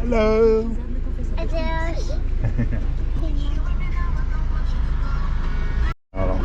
Hello! Adios. Oh.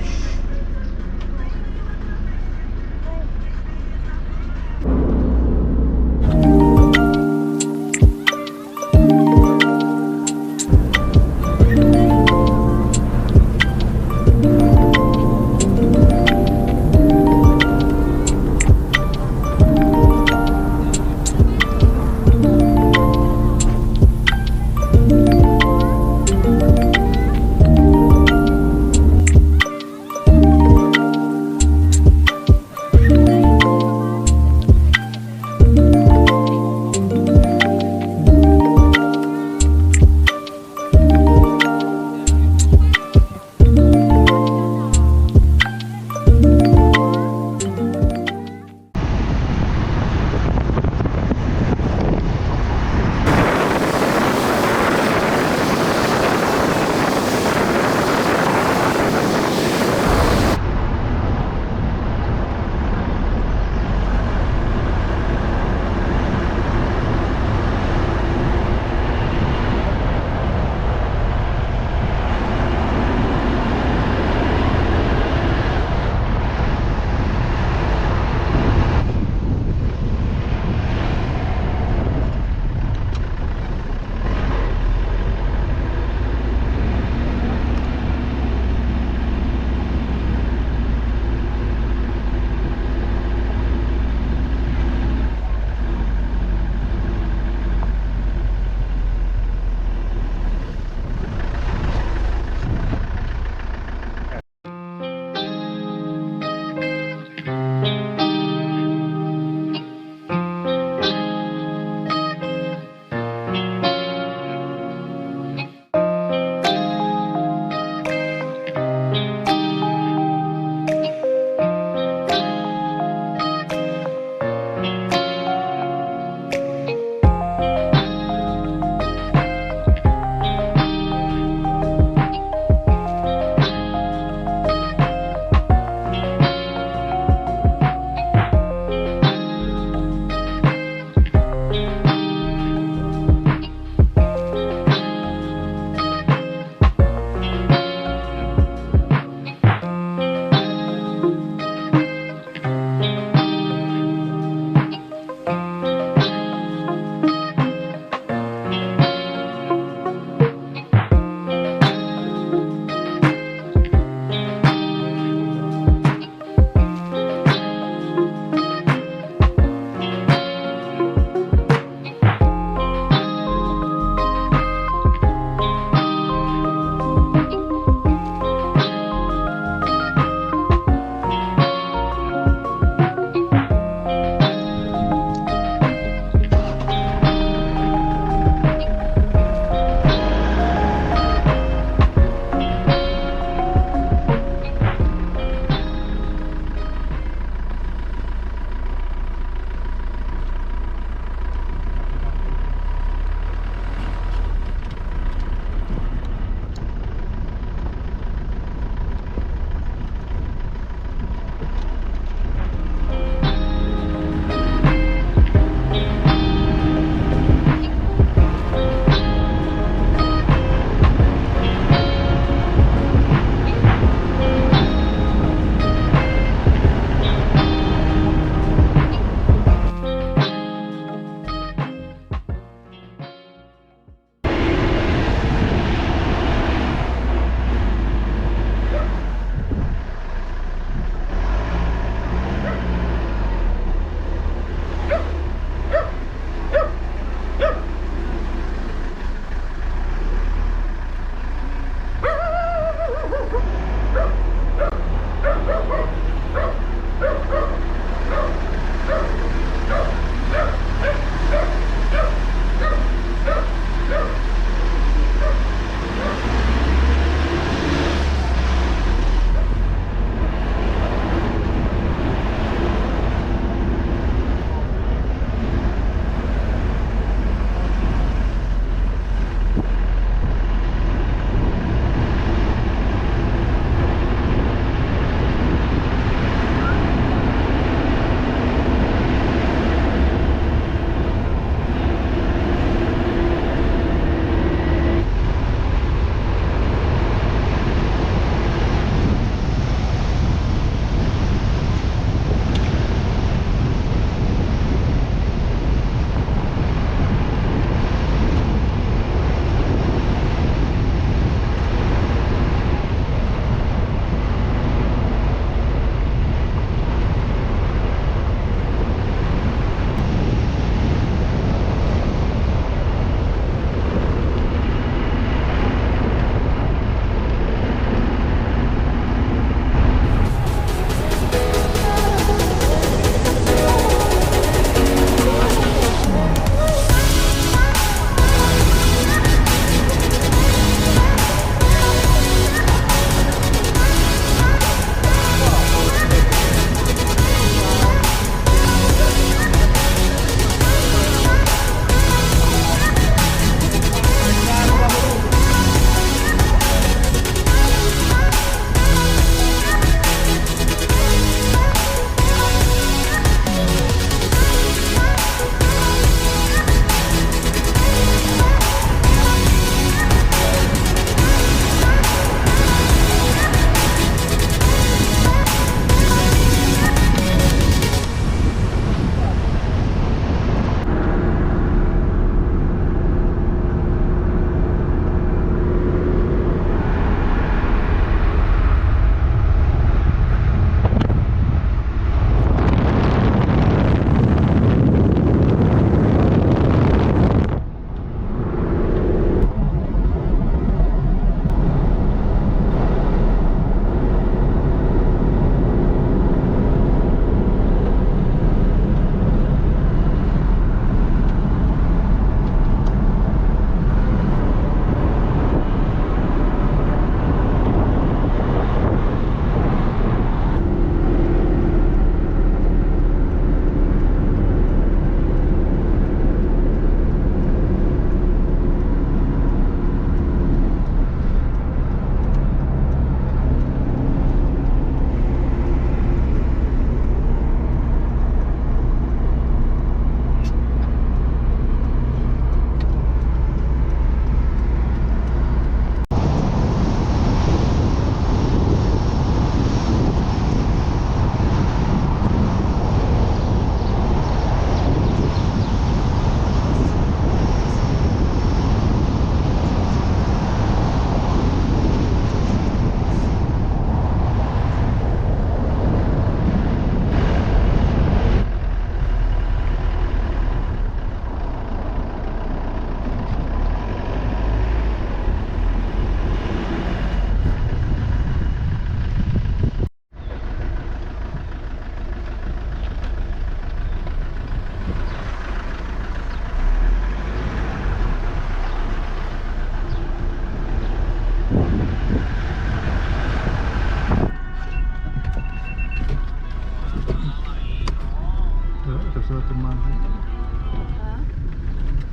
gostaste da tua imagem?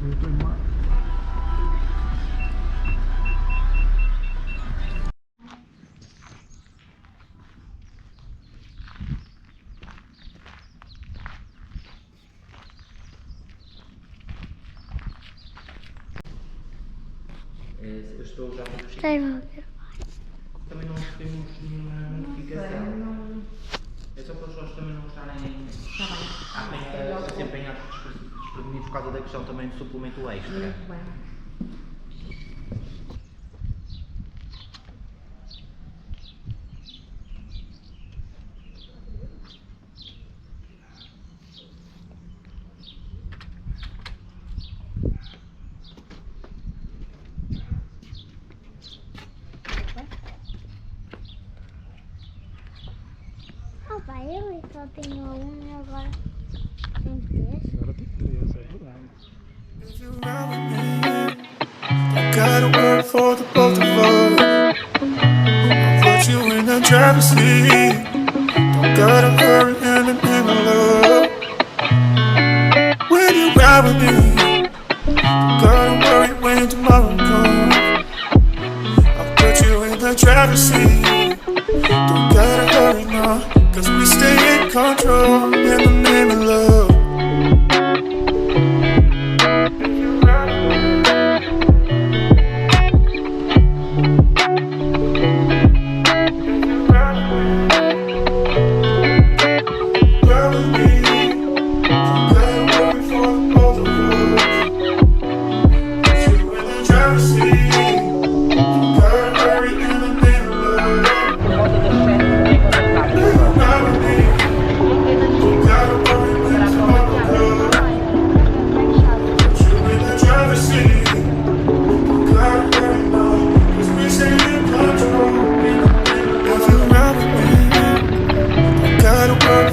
Da tua imagem. Eu estou já a fazer o Estás check-in. a ver? Também não recebemos nenhuma notificação. É só para os jogos também não estarem assim empenhados desprevenidos por causa da questão também do suplemento extra. Muito bem. Oh pai, eu só tenho um e agora tenho três. Agora tem 3, é verdade. If you're around with me, don't gotta work for the both of us. I'll put you in the driver's seat. Don't gotta hurry in the love. When you ride with me, don't gotta worry when tomorrow comes. I'll put you in the driver's seat. Don't gotta hurry now, 'cause we stay in control in the name of love.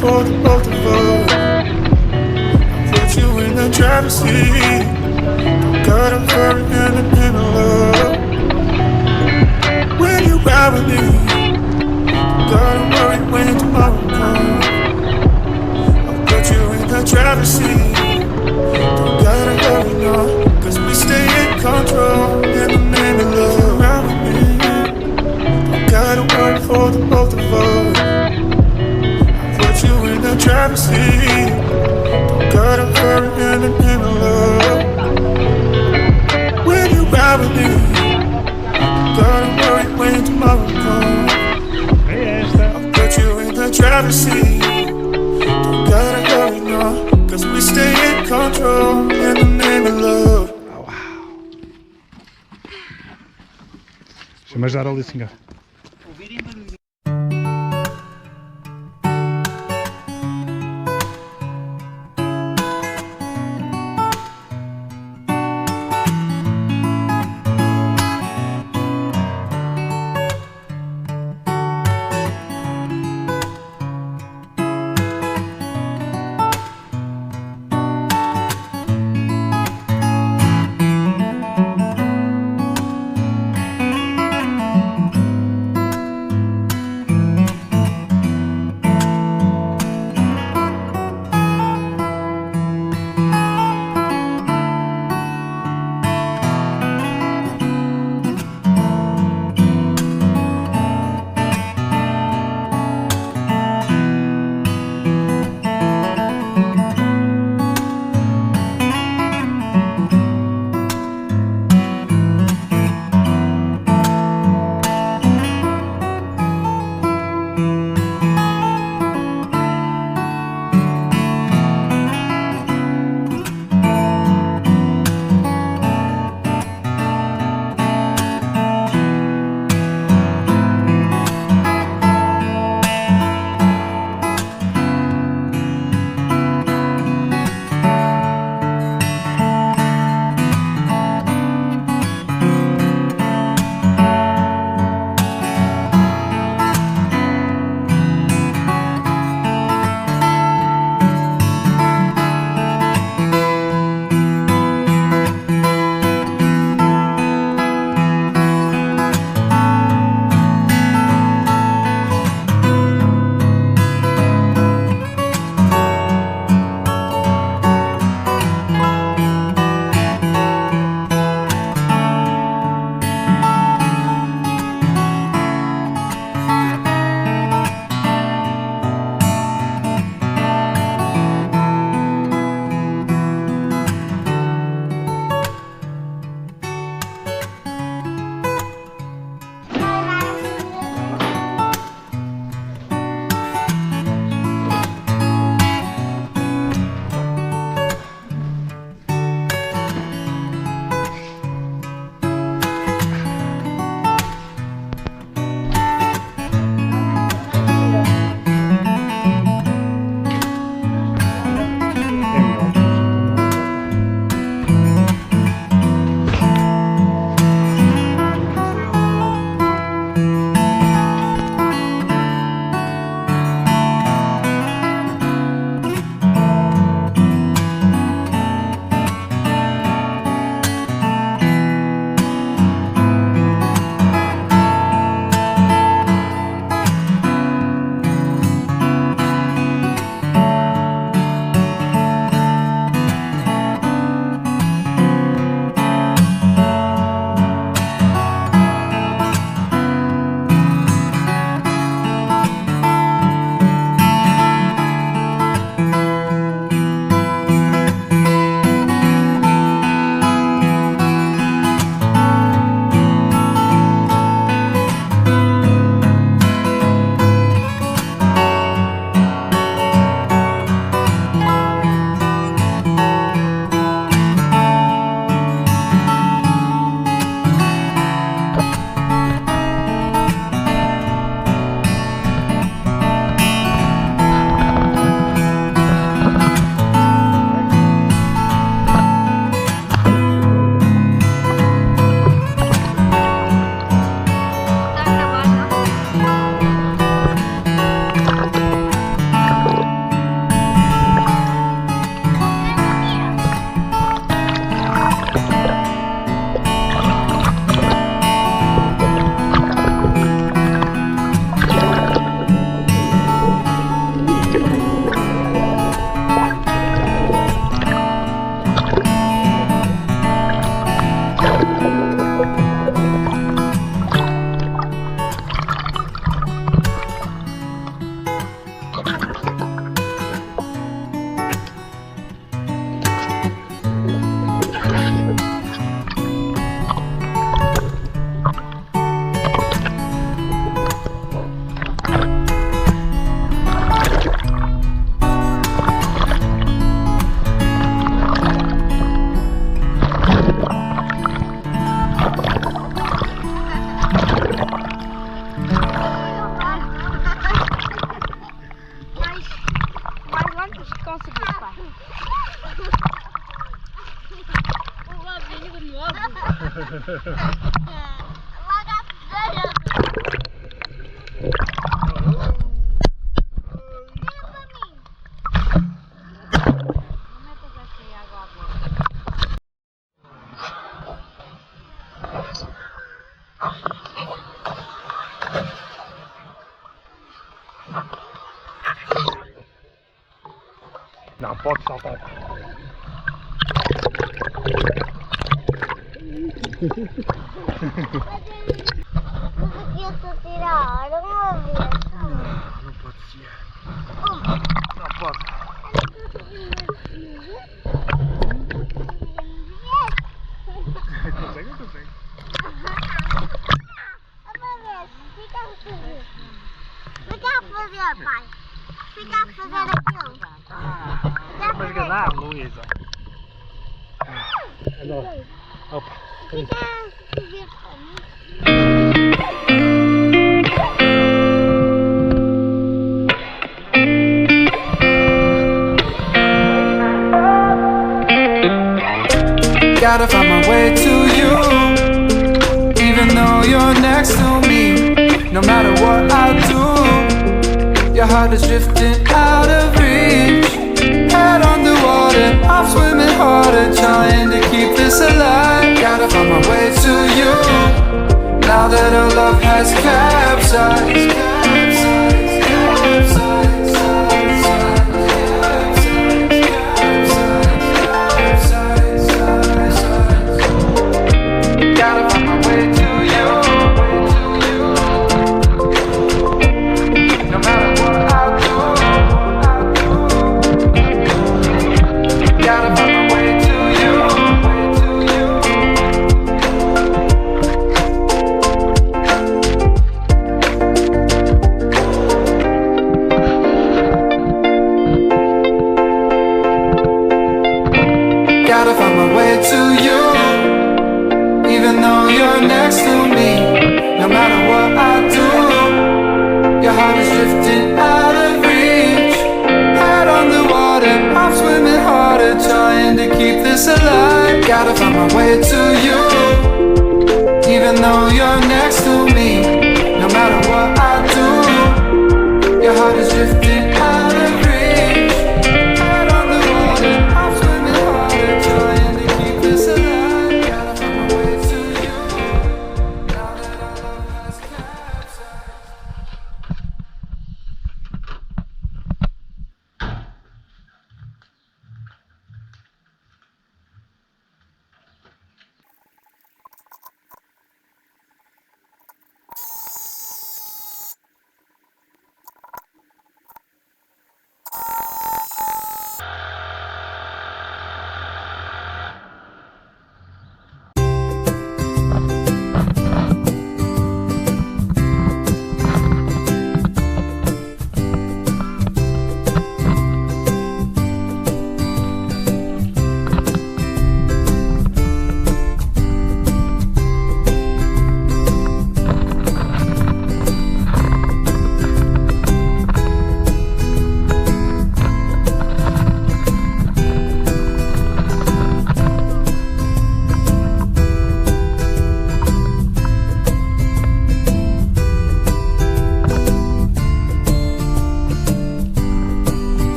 For the both of us, I put you in the driver's seat. Don't gotta hurry in love. When you ride with me, don't gotta worry when tomorrow comes. I'll put you in the driver's seat. Don't gotta hurry now, 'cause we stay in control in the name of love. Ride with me, don't gotta worry for the both of us. You in the driver's seat. Don't gotta hurry in love. When you ride with me, don't gotta worry when tomorrow comes. I'll put you in the driver's seat. Don't gotta hurry now, 'cause we stay in control in the name of love. Chama já ali assim, Logo a Tira pra mim. Não metas essa aí água à boca. Não pode saltar. Conseguiu tirar uma vez. Não pode ser. Não pode. Consegue ou consegue? Fica a fazer. Fica a fazer, pai. Fica a fazer aquilo. Fica a Mas fazer. ganhar, Luísa. Anda. Opa. Fica a fazer para mim. Gotta find my way to you, even though you're next to me. No matter what I do, your heart is drifting out of reach. Head underwater, I'm swimming harder, trying to keep this alive. Gotta find my way to you, now that our love has capsized. Gotta find my way to you, no matter what I do. Gotta find my way to you. Gotta find my way to you, even though you're next to me. No matter what I do, your heart is drifting out of reach. Head on the water, I'm swimming harder, trying to keep this alive. Gotta find my way to you, even though you're next to me. No matter what I do, your heart is drifting out of reach. Head on the water, I'm swimming harder, trying to keep this alive. Gotta find my way to you, now that our love has capsized.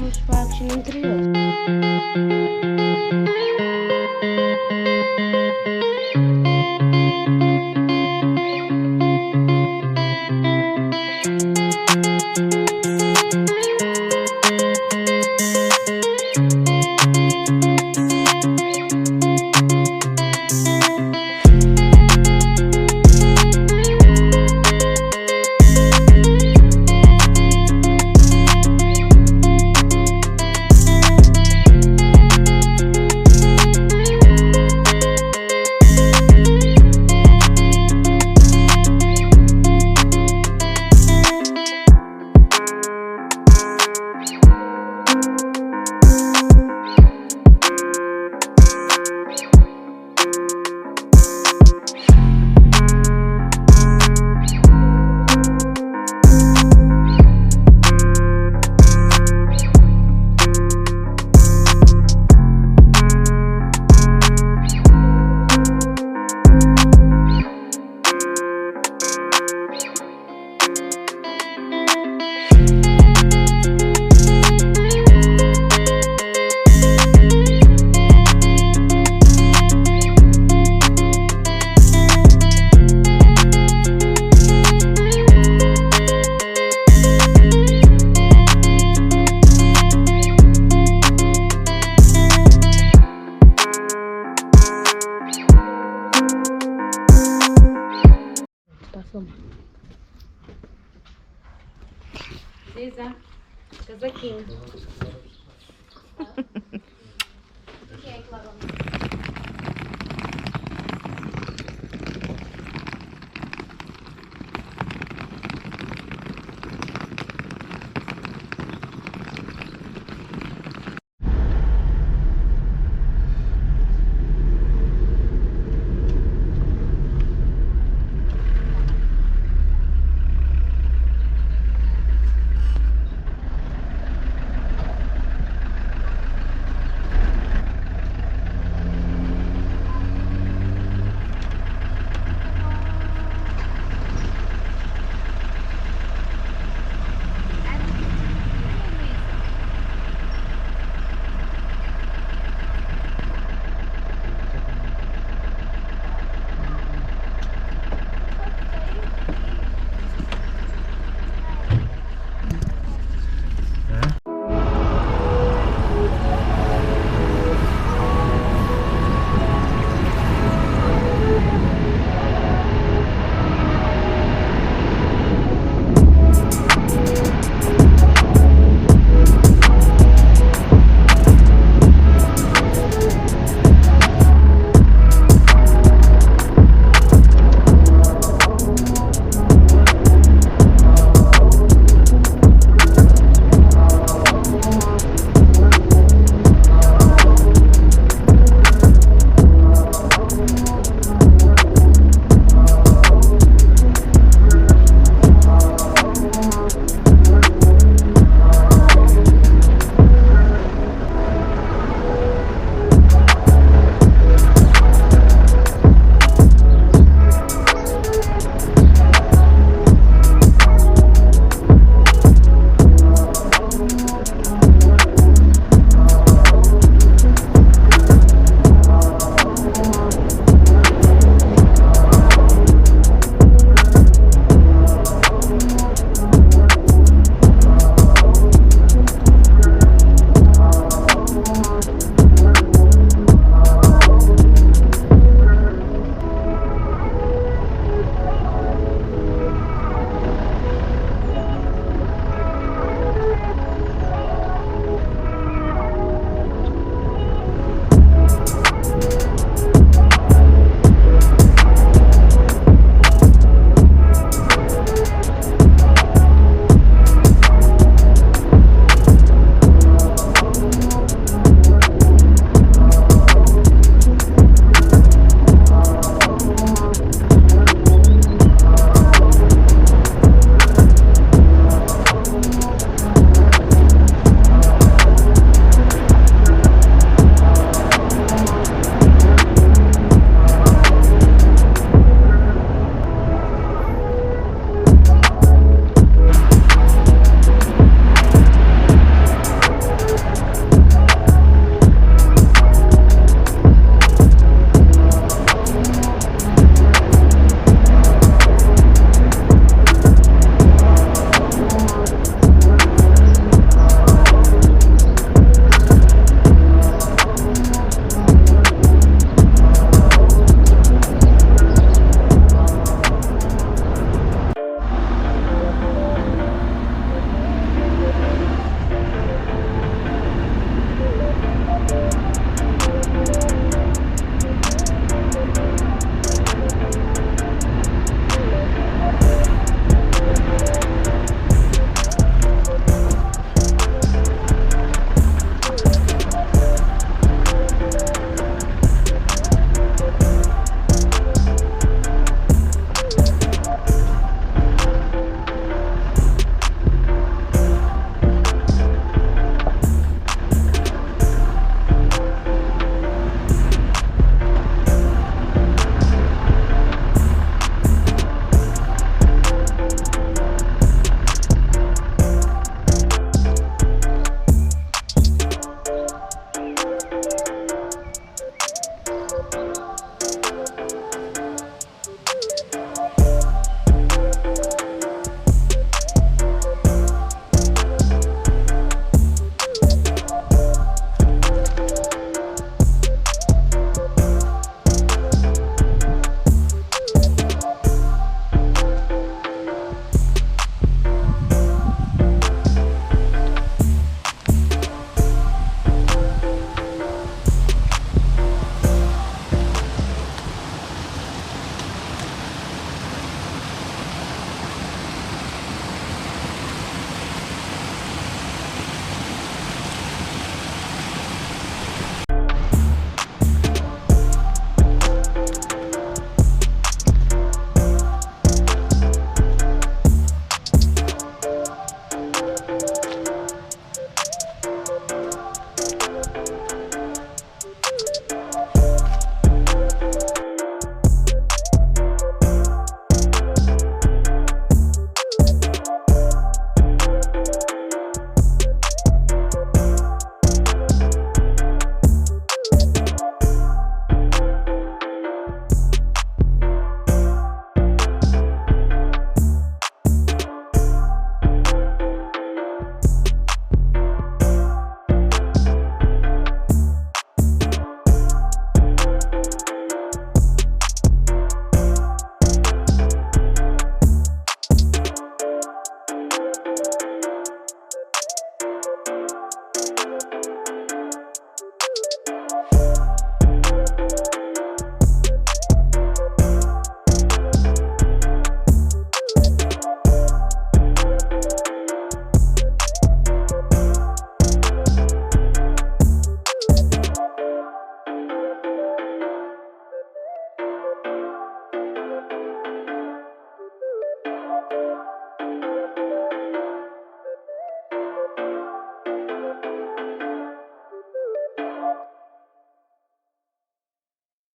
nos parques no interior. Ziza, casaquinho.